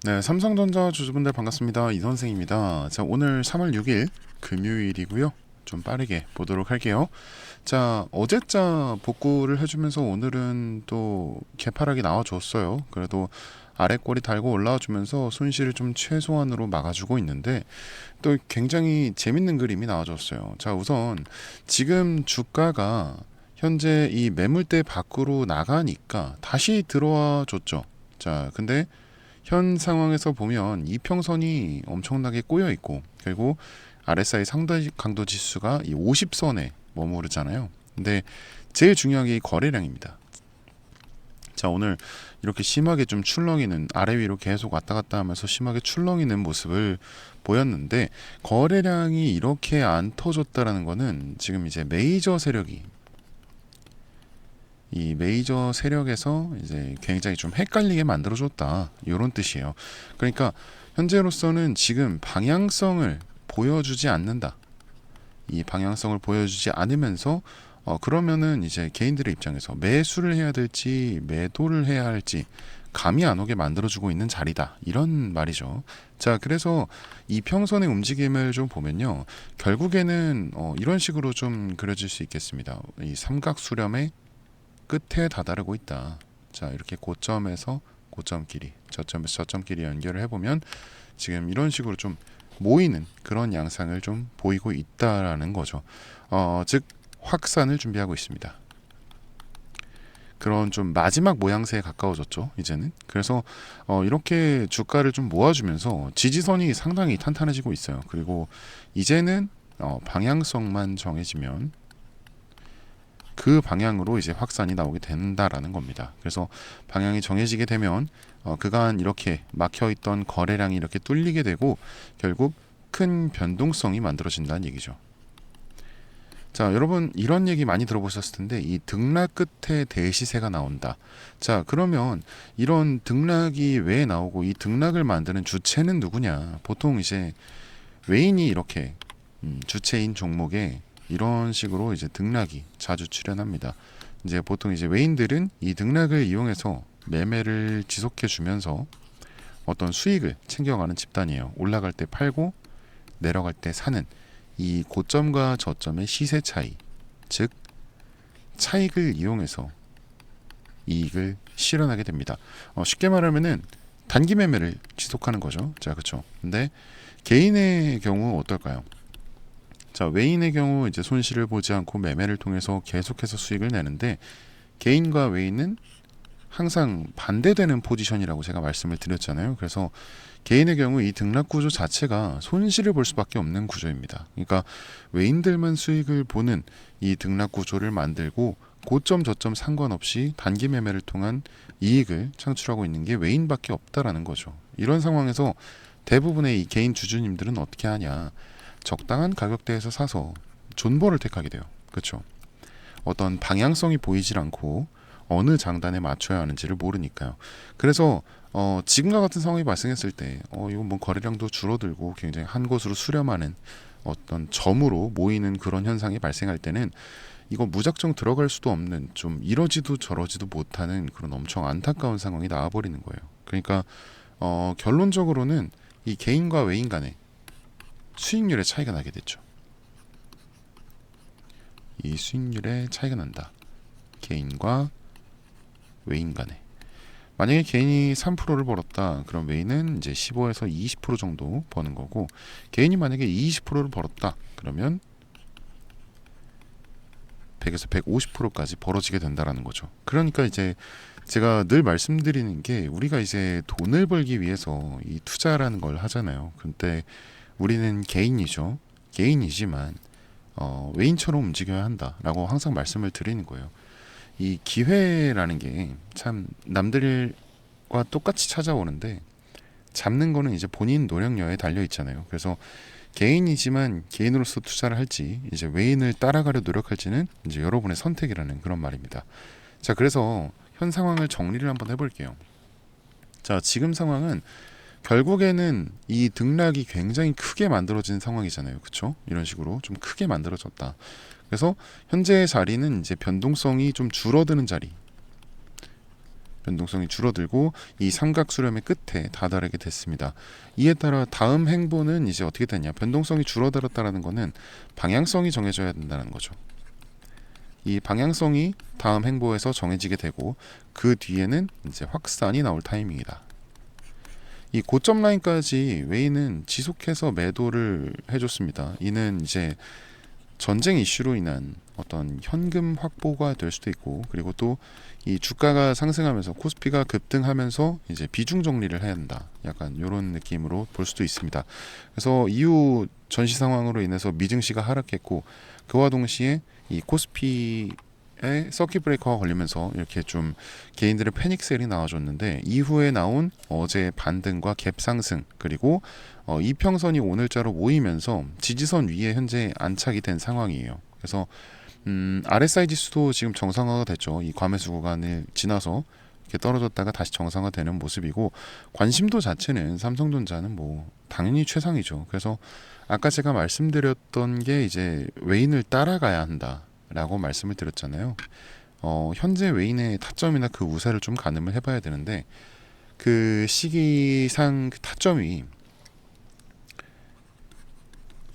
네, 삼성전자 주주분들 반갑습니다. 이선생입니다. 자, 오늘 3월 6일 금요일이고요. 좀 빠르게 보도록 할게요. 자, 어제자 복구를 해주면서 오늘은 또 개파락이 나와줬어요. 그래도 아래 꼬리 달고 올라와주면서 손실을 좀 최소한으로 막아주고 있는데 또 굉장히 재밌는 그림이 나와줬어요. 자, 우선 지금 주가가 현재 이 매물대 밖으로 나가니까 다시 들어와 줬죠. 자, 근데 현 상황에서 보면 이평선이 엄청나게 꼬여 있고 그리고 RSI 상대 강도 지수가 이 50선에 머무르잖아요. 근데 제일 중요한 게 이 거래량입니다. 자, 오늘 이렇게 심하게 좀 출렁이는 아래 위로 계속 왔다 갔다 하면서 심하게 출렁이는 모습을 보였는데 거래량이 이렇게 안 터졌다라는 거는 지금 이제 메이저 세력이 이 메이저 세력에서 이제 굉장히 좀 헷갈리게 만들어줬다 이런 뜻이에요. 그러니까 현재로서는 지금 방향성을 보여주지 않는다. 이 방향성을 보여주지 않으면서 그러면은 이제 개인들의 입장에서 매수를 해야 될지 매도를 해야 할지 감이 안 오게 만들어주고 있는 자리다 이런 말이죠. 자, 그래서 이 평선의 움직임을 좀 보면요, 결국에는 이런 식으로 좀 그려질 수 있겠습니다. 이 삼각 수렴의 끝에 다다르고 있다. 자, 이렇게 고점에서 고점끼리, 저점에서 저점끼리 연결을 해보면 지금 이런 식으로 좀 모이는 그런 양상을 좀 보이고 있다라는 거죠. 즉 확산을 준비하고 있습니다. 그런 좀 마지막 모양새에 가까워졌죠, 이제는. 그래서 이렇게 주가를 좀 모아주면서 지지선이 상당히 탄탄해지고 있어요. 그리고 이제는 방향성만 정해지면 그 방향으로 이제 확산이 나오게 된다라는 겁니다. 그래서 방향이 정해지게 되면 그간 이렇게 막혀있던 거래량이 이렇게 뚫리게 되고 결국 큰 변동성이 만들어진다는 얘기죠. 자, 여러분 이런 얘기 많이 들어보셨을 텐데 이 등락 끝에 대시세가 나온다. 자, 그러면 이런 등락이 왜 나오고 이 등락을 만드는 주체는 누구냐? 보통 이제 외인이 이렇게 주체인 종목에 이런 식으로 이제 등락이 자주 출현합니다. 이제 보통 이제 외인들은 이 등락을 이용해서 매매를 지속해 주면서 어떤 수익을 챙겨가는 집단이에요. 올라갈 때 팔고 내려갈 때 사는 이 고점과 저점의 시세 차이, 즉 차익을 이용해서 이익을 실현하게 됩니다. 쉽게 말하면은 단기 매매를 지속하는 거죠. 자, 그렇죠. 근데 개인의 경우 어떨까요? 자, 외인의 경우 이제 손실을 보지 않고 매매를 통해서 계속해서 수익을 내는데 개인과 외인은 항상 반대되는 포지션이라고 제가 말씀을 드렸잖아요. 그래서 개인의 경우 이 등락 구조 자체가 손실을 볼 수밖에 없는 구조입니다. 그러니까 외인들만 수익을 보는 이 등락 구조를 만들고 고점 저점 상관없이 단기 매매를 통한 이익을 창출하고 있는 게 외인밖에 없다라는 거죠. 이런 상황에서 대부분의 이 개인 주주님들은 어떻게 하냐? 적당한 가격대에서 사서 존버를 택하게 돼요. 그렇죠? 어떤 방향성이 보이질 않고 어느 장단에 맞춰야 하는지를 모르니까요. 그래서 지금과 같은 상황이 발생했을 때 이건 뭐 거래량도 줄어들고 굉장히 한 곳으로 수렴하는 어떤 점으로 모이는 그런 현상이 발생할 때는 이거 무작정 들어갈 수도 없는 좀 이러지도 저러지도 못하는 그런 엄청 안타까운 상황이 나와버리는 거예요. 그러니까 결론적으로는 이 개인과 외인 간의 수익률의 차이가 나게 됐죠. 이 수익률의 차이가 난다. 개인과 외인 간에. 만약에 개인이 3%를 벌었다. 그럼 외인은 이제 15에서 20% 정도 버는 거고, 개인이 만약에 20%를 벌었다. 그러면 100에서 150%까지 벌어지게 된다라는 거죠. 그러니까 이제 제가 늘 말씀드리는 게 우리가 이제 돈을 벌기 위해서 이 투자라는 걸 하잖아요. 근데 우리는 개인이죠. 개인이지만 외인처럼 움직여야 한다라고 항상 말씀을 드리는 거예요. 이 기회라는 게 참 남들과 똑같이 찾아오는데 잡는 거는 이제 본인 노력력에 달려 있잖아요. 그래서 개인이지만 개인으로서 투자를 할지 이제 외인을 따라가려 노력할지는 이제 여러분의 선택이라는 그런 말입니다. 자, 그래서 현 상황을 정리를 한번 해볼게요. 자, 지금 상황은 결국에는 이 등락이 굉장히 크게 만들어진 상황이잖아요. 그렇죠? 이런 식으로 좀 크게 만들어졌다. 그래서 현재의 자리는 이제 변동성이 좀 줄어드는 자리. 변동성이 줄어들고 이 삼각 수렴의 끝에 다다르게 됐습니다. 이에 따라 다음 행보는 이제 어떻게 되냐? 변동성이 줄어들었다라는 거는 방향성이 정해져야 된다는 거죠. 이 방향성이 다음 행보에서 정해지게 되고 그 뒤에는 이제 확산이 나올 타이밍이다. 이 고점 라인까지 웨이는 지속해서 매도를 해줬습니다. 이는 이제 전쟁 이슈로 인한 어떤 현금 확보가 될 수도 있고, 그리고 또 이 주가가 상승하면서 코스피가 급등하면서 이제 비중 정리를 해야 한다. 약간 이런 느낌으로 볼 수도 있습니다. 그래서 이후 전시 상황으로 인해서 미증시가 하락했고, 그와 동시에 이 코스피에 서킷 브레이커가 걸리면서 이렇게 좀 개인들의 패닉 셀이 나와줬는데, 이후에 나온 어제 반등과 갭 상승, 그리고 이평선이 오늘자로 모이면서 지지선 위에 현재 안착이 된 상황이에요. 그래서 RSI 지수도 지금 정상화가 됐죠. 이 과매수 구간을 지나서 이렇게 떨어졌다가 다시 정상화되는 모습이고, 관심도 자체는 삼성전자는 뭐 당연히 최상이죠. 그래서 아까 제가 말씀드렸던 게 이제 웨인을 따라가야 한다라고 말씀을 드렸잖아요. 현재 웨인의 타점이나 그 우세를 좀 가늠을 해봐야 되는데, 그 시기상 그 타점이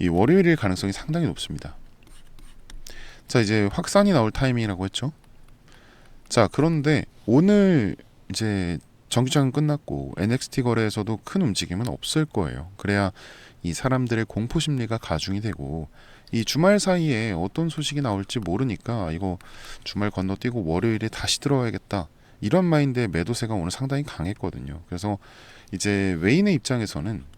이 월요일일 가능성이 상당히 높습니다. 자, 이제 확산이 나올 타이밍이라고 했죠. 자, 그런데 오늘 이제 정기장은 끝났고 NXT 거래에서도 큰 움직임은 없을 거예요. 그래야 이 사람들의 공포 심리가 가중이 되고, 이 주말 사이에 어떤 소식이 나올지 모르니까 이거 주말 건너뛰고 월요일에 다시 들어와야겠다, 이런 마인드의 매도세가 오늘 상당히 강했거든요. 그래서 이제 웨인의 입장에서는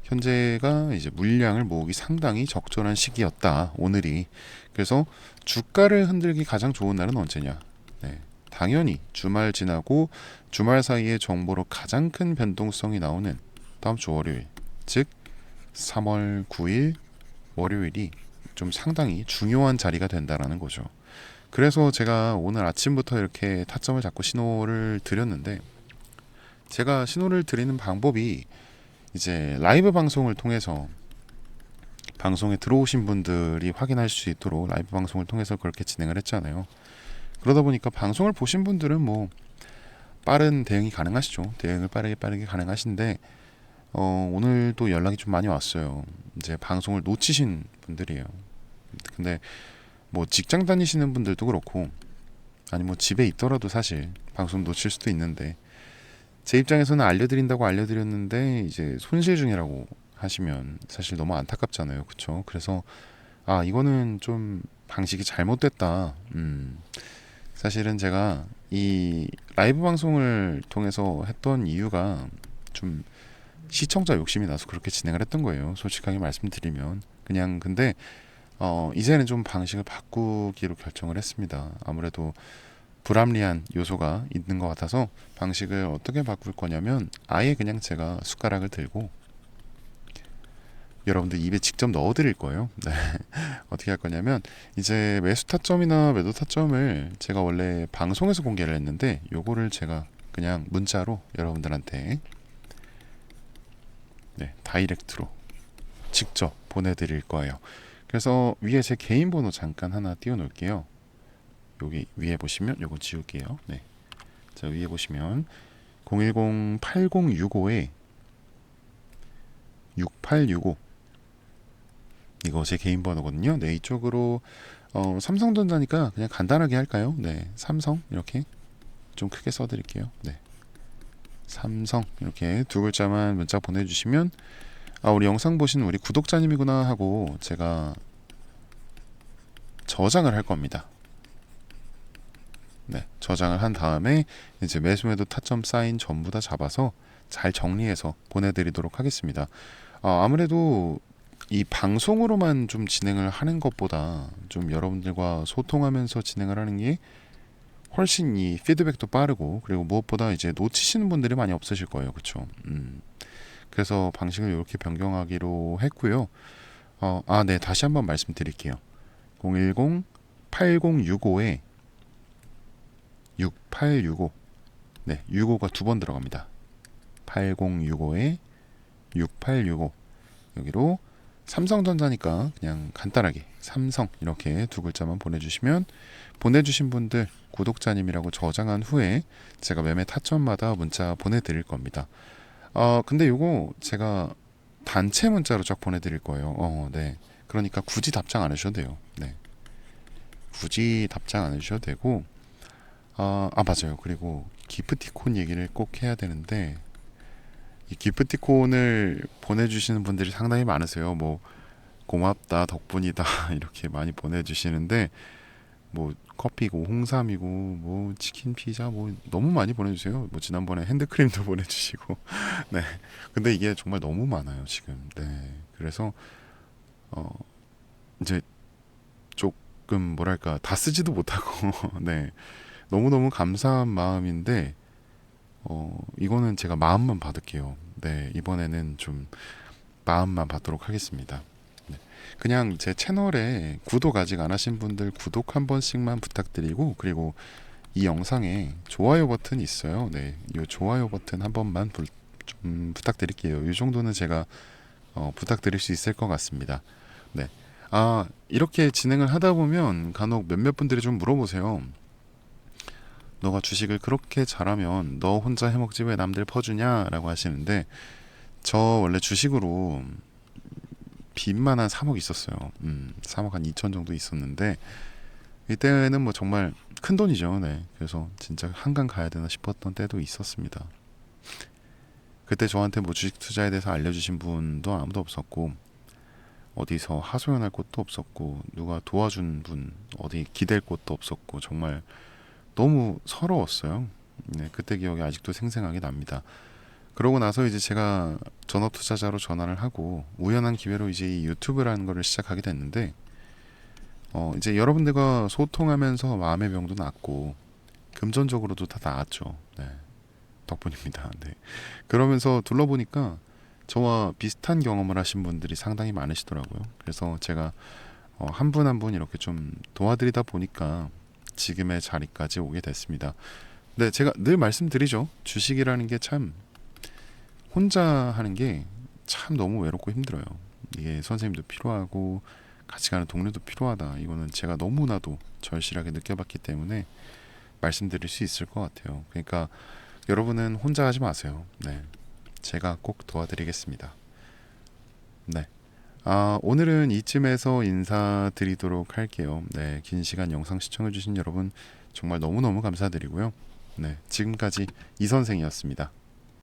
현재가 이제 물량을 모으기 상당히 적절한 시기였다, 오늘이. 그래서 주가를 흔들기 가장 좋은 날은 언제냐? 네, 당연히 주말 지나고 주말 사이에 정보로 가장 큰 변동성이 나오는 다음 주 월요일, 즉 3월 9일 월요일이 좀 상당히 중요한 자리가 된다라는 거죠. 그래서 제가 오늘 아침부터 이렇게 타점을 잡고 신호를 드렸는데, 제가 신호를 드리는 방법이 이제 라이브 방송을 통해서 방송에 들어오신 분들이 확인할 수 있도록 라이브 방송을 통해서 그렇게 진행을 했잖아요. 그러다 보니까 방송을 보신 분들은 뭐 빠른 대응이 가능하시죠. 대응을 빠르게 가능하신데, 오늘도 연락이 좀 많이 왔어요. 이제 방송을 놓치신 분들이에요. 근데 뭐 직장 다니시는 분들도 그렇고, 아니 뭐 집에 있더라도 사실 방송 놓칠 수도 있는데, 제 입장에서는 알려드린다고 알려드렸는데 이제 손실 중이라고 하시면 사실 너무 안타깝잖아요. 그쵸? 그래서 이거는 좀 방식이 잘못됐다. 사실은 제가 이 라이브 방송을 통해서 했던 이유가 좀 시청자 욕심이 나서 그렇게 진행을 했던 거예요. 솔직하게 말씀드리면. 그냥 근데 이제는 좀 방식을 바꾸기로 결정을 했습니다. 아무래도 불합리한 요소가 있는 것 같아서 방식을 어떻게 바꿀 거냐면, 아예 그냥 제가 숟가락을 들고 여러분들 입에 직접 넣어 드릴 거예요. 네. 어떻게 할 거냐면, 이제 매수 타점이나 매도 타점을 제가 원래 방송에서 공개를 했는데, 요거를 제가 그냥 문자로 여러분들한테 다이렉트로 직접 보내드릴 거예요. 그래서 위에 제 개인 번호 잠깐 하나 띄워 놓을게요. 여기 위에 보시면 요거 지울게요. 네. 자, 위에 보시면 010-8065에 6865, 이거 제 개인 번호거든요. 네, 이쪽으로 삼성전자니까 그냥 간단하게 할까요? 네, 삼성 이렇게 좀 크게 써드릴게요. 네, 삼성 이렇게 두 글자만 문자 보내주시면, 우리 영상 보신 우리 구독자님이구나 하고 제가 저장을 할 겁니다. 네, 저장을 한 다음에 이제 매수매도 타점 사인 전부 다 잡아서 잘 정리해서 보내드리도록 하겠습니다. 아무래도 이 방송으로만 좀 진행을 하는 것보다 좀 여러분들과 소통하면서 진행을 하는 게 훨씬 이 피드백도 빠르고, 그리고 무엇보다 이제 놓치시는 분들이 많이 없으실 거예요. 그렇죠? 그래서 방식을 이렇게 변경하기로 했고요. 네, 다시 한번 말씀드릴게요. 010-8065에 6865. 네, 65가 두 번 들어갑니다. 8065에 6865. 여기로 삼성전자니까 그냥 간단하게 삼성 이렇게 두 글자만 보내주시면 보내주신 분들 구독자님이라고 저장한 후에 제가 매매 타점마다 문자 보내드릴 겁니다. 근데 요거 제가 단체 문자로 쫙 보내드릴 거예요. 네. 그러니까 굳이 답장 안 하셔도 돼요. 네. 굳이 답장 안 해주셔도 되고, 맞아요. 그리고 기프티콘 얘기를 꼭 해야 되는데, 이 기프티콘을 보내주시는 분들이 상당히 많으세요. 뭐, 고맙다, 덕분이다, 이렇게 많이 보내주시는데, 뭐, 커피고, 홍삼이고, 뭐, 치킨, 피자, 뭐, 너무 많이 보내주세요. 뭐, 지난번에 핸드크림도 보내주시고, 네. 근데 이게 정말 너무 많아요, 지금. 네. 그래서, 어, 이제 조금 뭐랄까, 다 쓰지도 못하고, 네. 너무너무 감사한 마음인데 이거는 제가 마음만 받을게요. 네, 이번에는 좀 마음만 받도록 하겠습니다. 네. 그냥 제 채널에 구독 아직 안 하신 분들 구독 한 번씩만 부탁드리고, 그리고 이 영상에 좋아요 버튼이 있어요. 네, 이 좋아요 버튼 한 번만 좀 부탁드릴게요. 이 정도는 제가 부탁드릴 수 있을 것 같습니다. 네. 이렇게 진행을 하다 보면 간혹 몇몇 분들이 좀 물어보세요. 너가 주식을 그렇게 잘하면 너 혼자 해먹지 왜 남들 퍼주냐라고 하시는데, 저 원래 주식으로 빚만 한 3억 있었어요. 3억 한 2천 정도 있었는데 이때는 뭐 정말 큰 돈이죠. 네. 그래서 진짜 한강 가야 되나 싶었던 때도 있었습니다. 그때 저한테 뭐 주식 투자에 대해서 알려주신 분도 아무도 없었고, 어디서 하소연할 곳도 없었고, 누가 도와준 분 어디 기댈 곳도 없었고, 정말 너무 서러웠어요. 네, 그때 기억이 아직도 생생하게 납니다. 그러고 나서 이제 제가 전업 투자자로 전환을 하고 우연한 기회로 이제 이 유튜브라는 거를 시작하게 됐는데, 이제 여러분들과 소통하면서 마음의 병도 낫고 금전적으로도 다 나았죠. 네, 덕분입니다. 네. 그러면서 둘러보니까 저와 비슷한 경험을 하신 분들이 상당히 많으시더라고요. 그래서 제가 한 분 한 분 이렇게 좀 도와드리다 보니까 지금의 자리까지 오게 됐습니다. 네, 제가 늘 말씀드리죠. 주식이라는 게 참 혼자 하는 게 참 너무 외롭고 힘들어요. 이게 선생님도 필요하고 같이 가는 동료도 필요하다. 이거는 제가 너무나도 절실하게 느껴봤기 때문에 말씀드릴 수 있을 것 같아요. 그러니까 여러분은 혼자 하지 마세요. 네, 제가 꼭 도와드리겠습니다. 네. 오늘은 이쯤에서 인사드리도록 할게요. 네, 긴 시간 영상 시청해주신 여러분 정말 너무너무 감사드리고요. 네, 지금까지 이 선생이었습니다.